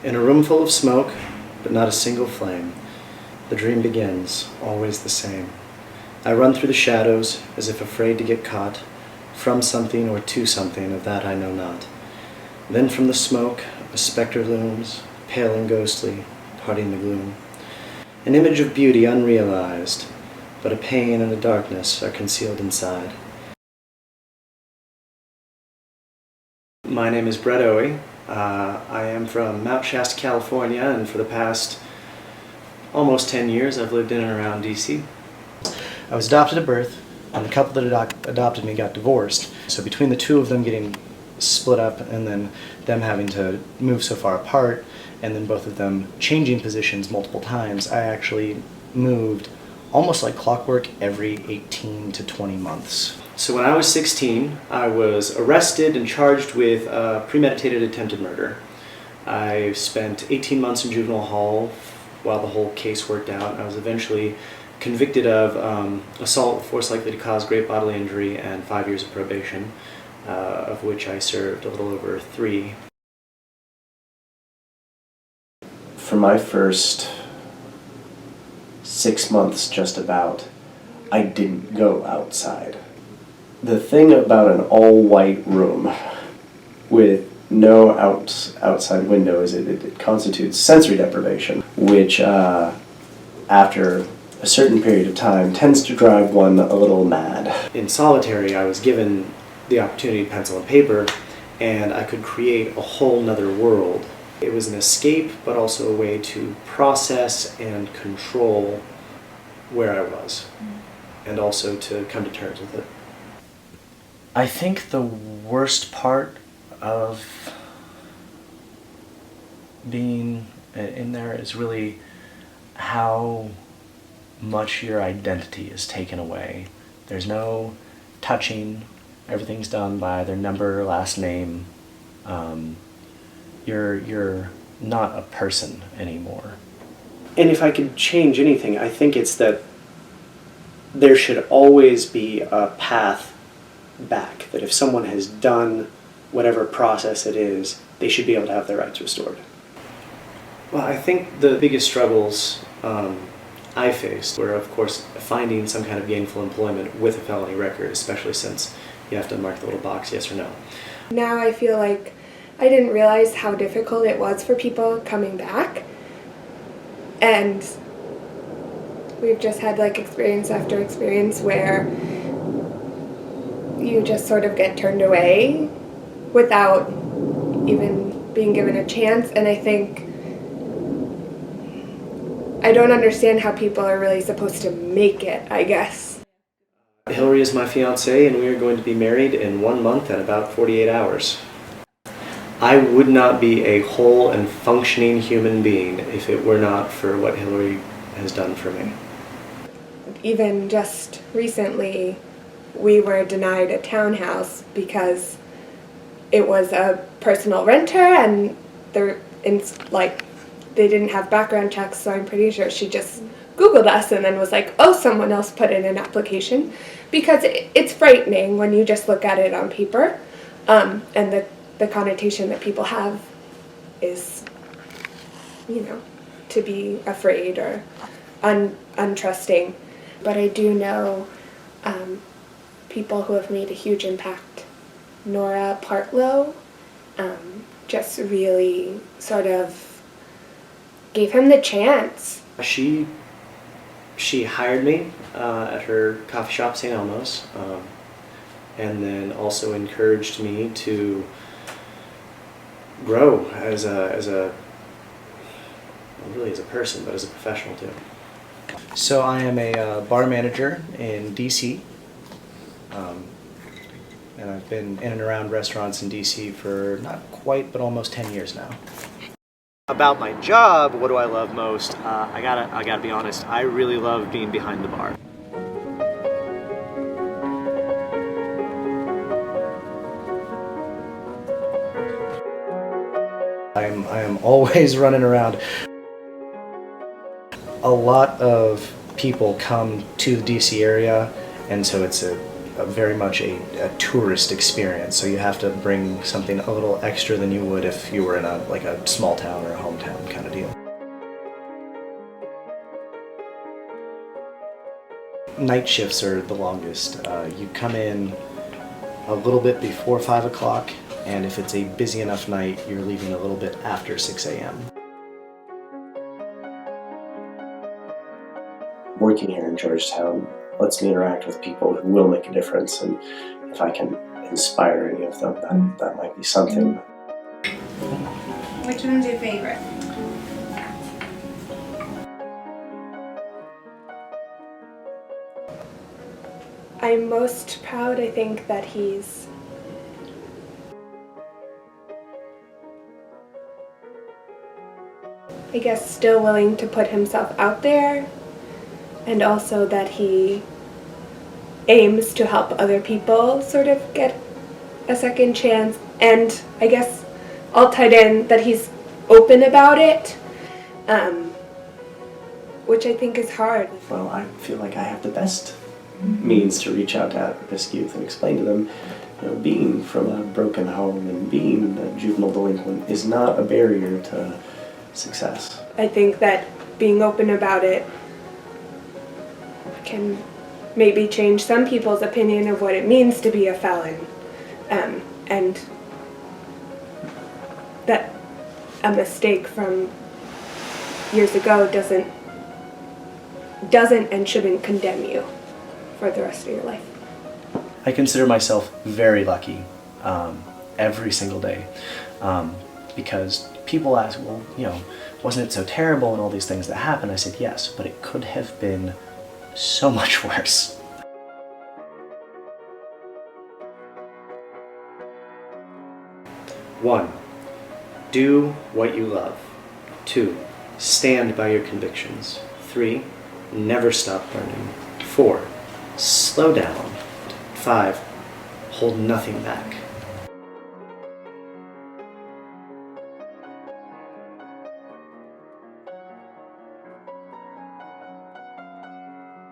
In a room full of smoke, but not a single flame, the dream begins, always the same. I run through the shadows, as if afraid to get caught, from something or to something, of that I know not. Then from the smoke, a spectre looms, pale and ghostly, parting the gloom. An image of beauty unrealized, but a pain and a darkness are concealed inside. My name is Brett Owie. I am from Mount Shasta, California, and for the past almost 10 years I've lived in and around DC. I was adopted at birth, and the couple that adopted me got divorced. So between the two of them getting split up and then them having to move so far apart, and then both of them changing positions multiple times, I actually moved almost like clockwork every 18 to 20 months. So when I was 16, I was arrested and charged with premeditated attempted murder. I spent 18 months in juvenile hall while the whole case worked out. I was eventually convicted of assault with force likely to cause great bodily injury and 5 years of probation, of which I served a little over 3. For my first 6 months, just about, I didn't go outside. The thing about an all-white room with no outside window is it constitutes sensory deprivation, which after a certain period of time tends to drive one a little mad. In solitary, I was given the opportunity to pencil and paper, and I could create a whole nother world. It was an escape, but also a way to process and control where I was, and also to come to terms with it. I think the worst part of being in there is really how much your identity is taken away. There's no touching, everything's done by their number or last name. You're not a person anymore. And if I could change anything, I think it's that there should always be a path back, that if someone has done whatever process it is, they should be able to have their rights restored. Well, I think the biggest struggles I faced were, of course, finding some kind of gainful employment with a felony record, especially since you have to mark the little box, yes or no. Now I feel like I didn't realize how difficult it was for people coming back, and we've just had like experience after experience where you just sort of get turned away without even being given a chance. And I think I don't understand how people are really supposed to make it, I guess. Hillary is my fiancée, and we are going to be married in 1 month and about 48 hours. I would not be a whole and functioning human being if it were not for what Hillary has done for me. Even just recently, we were denied a townhouse because it was a personal renter, and they didn't have background checks, so I'm pretty sure she just Googled us and then was like, oh, someone else put in an application, because it's frightening when you just look at it on paper, and the connotation that people have is, to be afraid or untrusting. But I do know people who have made a huge impact. Nora Partlow just really sort of gave him the chance. She hired me at her coffee shop, St. Elmo's, and then also encouraged me to grow as a person, but as a professional too. So I am a bar manager in DC, and I've been in and around restaurants in DC for not quite, but almost 10 years now. About my job, what do I love most? I gotta be honest, I really love being behind the bar. I am always running around. A lot of people come to the DC area, and so it's a very much a tourist experience, so you have to bring something a little extra than you would if you were in a small town or a hometown kind of deal. Night shifts are the longest. You come in a little bit before 5 o'clock, and if it's a busy enough night, you're leaving a little bit after 6 a.m. Working here in Georgetown lets me interact with people who will make a difference, and if I can inspire any of them, that might be something. Which one's your favorite? I'm most proud, I think, that he's still willing to put himself out there, and also that he aims to help other people sort of get a second chance, and I guess all tied in that he's open about it, which I think is hard. Well, I feel like I have the best means to reach out to at-risk youth and explain to them, being from a broken home and being a juvenile delinquent is not a barrier to success. I think that being open about it can maybe change some people's opinion of what it means to be a felon, and that a mistake from years ago doesn't and shouldn't condemn you for the rest of your life. I consider myself very lucky every single day, because people ask, well, wasn't it so terrible and all these things that happened? I said, yes, but it could have been so much worse. 1. Do what you love. 2. Stand by your convictions. 3. Never stop learning. 4. Slow down. 5. Hold nothing back.